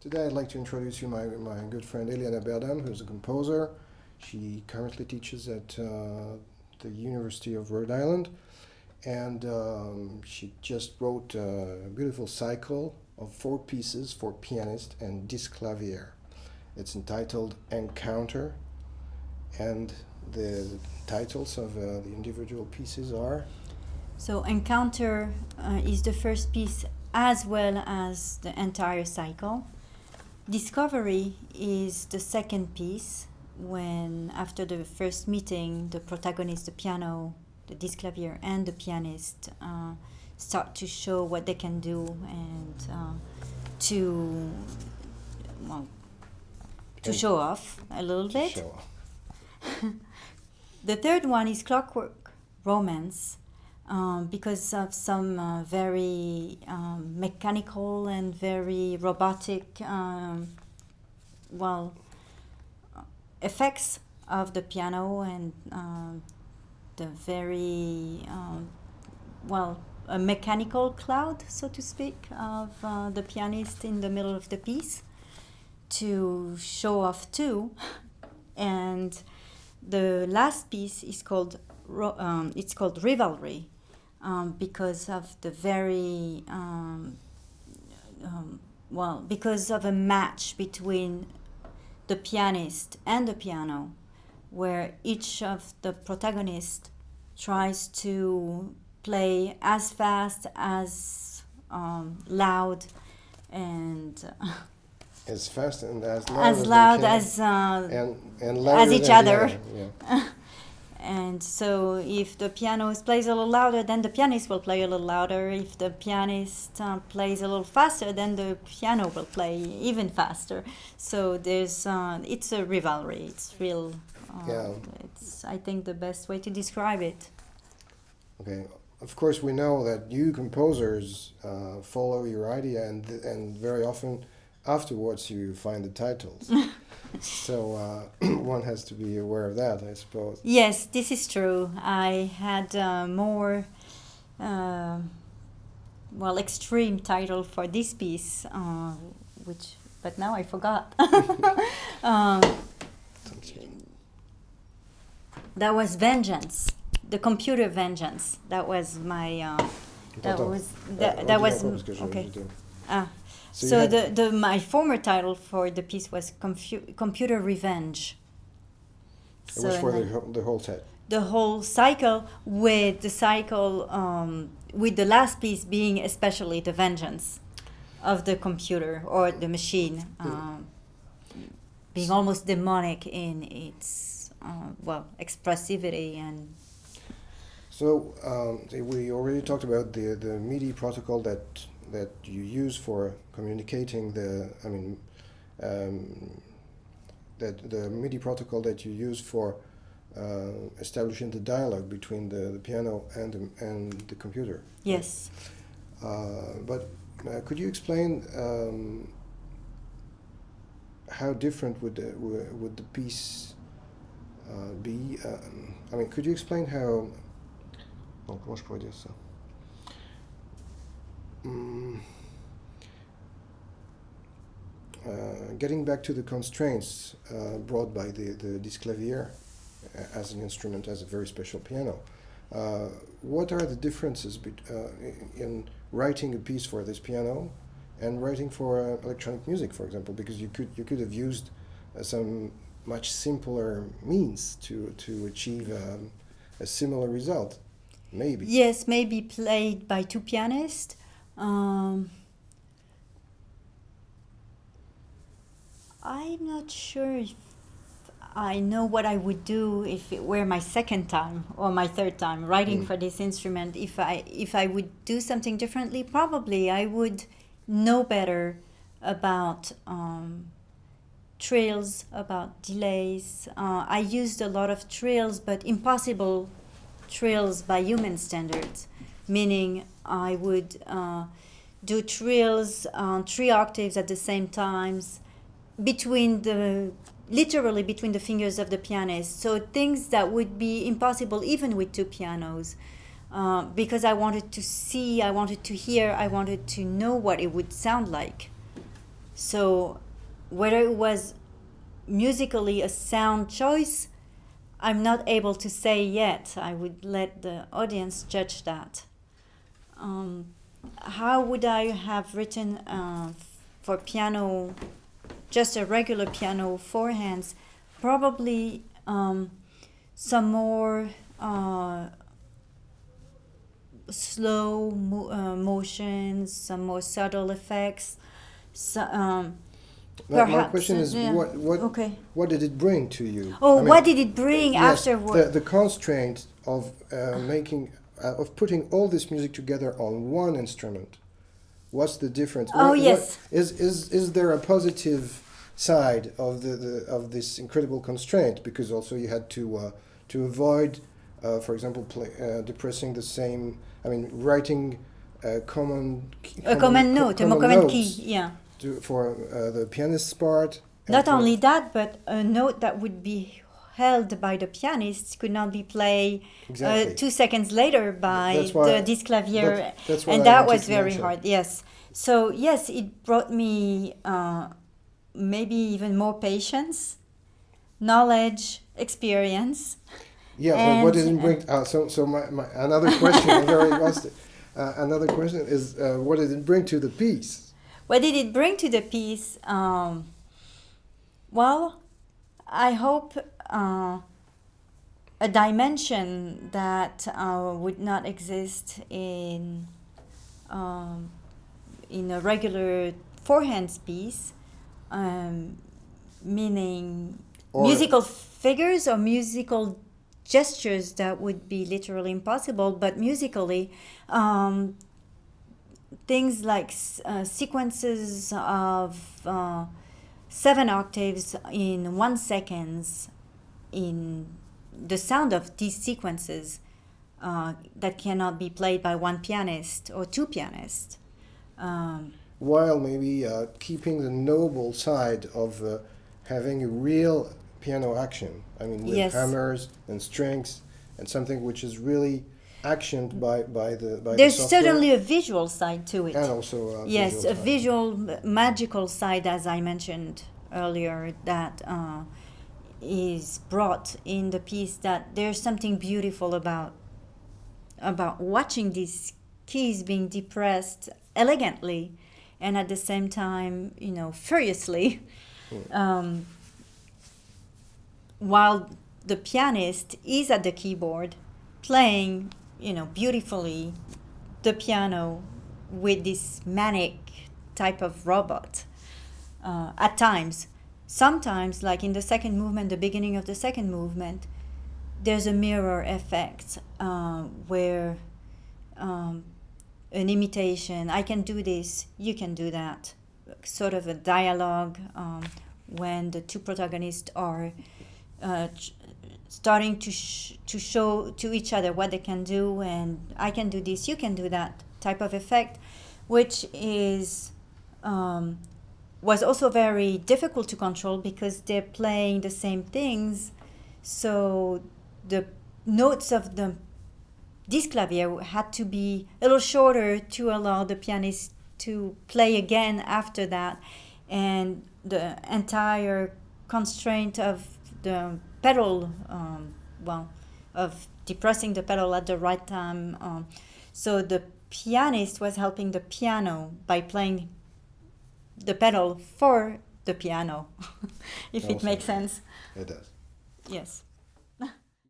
Today I'd like to introduce you my good friend Eliana Berdam, who's a composer. She currently teaches at the University of Rhode Island, and she just wrote a beautiful cycle of 4 pieces for pianist and disclavier. It's entitled Encounter, and the titles of the individual pieces are... So Encounter is the first piece as well as the entire cycle. Discovery is the second piece, when after the first meeting, the protagonist, the piano, the disclavier, and the pianist start to show what they can do and to show off a little bit. Show off. The third one is Clockwork Romance, because of some very mechanical and very robotic effects of the piano and the very a mechanical cloud, so to speak, of the pianist in the middle of the piece to show off too. And the last piece is called Rivalry, because of the very because of a match between the pianist and the piano, where each of the protagonists tries to play as fast, as loud, and as fast and as loud as as each other. Yeah. And so if the pianist plays a little louder, then the pianist will play a little louder. If the pianist plays a little faster, then the piano will play even faster. So there's it's a rivalry. It's real. It's, I think, the best way to describe it. Okay. Of course, we know that you composers follow your idea, and very often afterwards you find the titles. So one has to be aware of that, I suppose. Yes, this is true. I had more extreme title for this piece, but now I forgot. That was Vengeance, the computer Vengeance. That was my. That was okay. So my former title for the piece was Computer Revenge. It was for the whole set. The whole cycle, with the last piece being especially the vengeance of the computer or the machine, being almost demonic in its expressivity and. So we already talked about the MIDI protocol that you use for communicating that the MIDI protocol that you use for establishing the dialogue between the piano and the computer. Yes. But could you explain how different would the piece be? Could you explain how? Comment je pourrais dire ça? Getting back to the constraints brought by the disclavier as an instrument, as a very special piano, what are the differences in writing a piece for this piano and writing for electronic music, for example? Because you could have used some much simpler means to achieve a similar result, maybe. Yes, maybe played by two pianists. I'm not sure if I know what I would do if it were my second time or my third time writing for this instrument. If I would do something differently, probably I would know better about trills, about delays. I used a lot of trills, but impossible trills by human standards, meaning I would do trills on 3 octaves at the same times, literally between the fingers of the pianist. So things that would be impossible even with 2 pianos, because I wanted to see, I wanted to hear, I wanted to know what it would sound like. So whether it was musically a sound choice, I'm not able to say yet. I would let the audience judge that. How would I have written for piano, just a regular piano, four hands? Probably some more slow motions, some more subtle effects. So, My perhaps, question is, yeah. Okay. what did it bring to you? Oh, I mean, what did it bring yes, afterward? the constraint of of putting all this music together on one instrument. What's the difference? Oh, yes. Is there a positive side of of this incredible constraint? Because also you had to avoid, for example, depressing the same. I mean, writing a common common note, a common key, yeah. For the pianist's part. Not only that, but a note that would be held by the pianist could not be played Exactly. 2 seconds later by the disclavier, that's and that was very hard. Yes. So yes, it brought me maybe even more patience, knowledge, experience. Yeah, but what did it bring? So my another question, I'm very exhausted. Another question is, what did it bring to the piece? What did it bring to the piece? Well, I hope a dimension that would not exist in a regular four-hands piece, meaning musical figures or musical gestures that would be literally impossible, but musically, things like sequences of 7 octaves in 1 second, in the sound of these sequences that cannot be played by one pianist or two pianists. While maybe keeping the noble side of having a real piano action. I mean, with Yes. hammers and strings and something which is really actioned by There's the software. certainly a visual side to it. And also Yes, visual a side. visual, magical side, as I mentioned earlier, that is brought in the piece. That there's something beautiful about watching these keys being depressed elegantly, and at the same time, furiously, while the pianist is at the keyboard, playing, beautifully, the piano with this manic type of robot. At times, sometimes, like in the second movement, the beginning of the second movement, there's a mirror effect where an imitation, I can do this, you can do that, sort of a dialogue when the two protagonists are starting to show to each other what they can do, and I can do this, you can do that type of effect, which is was also very difficult to control because they're playing the same things, so the notes of the disclavier had to be a little shorter to allow the pianist to play again after that, and the entire constraint of the pedal, of depressing the pedal at the right time. So the pianist was helping the piano by playing the pedal for the piano, if it Awesome. makes sense. It does. Yes.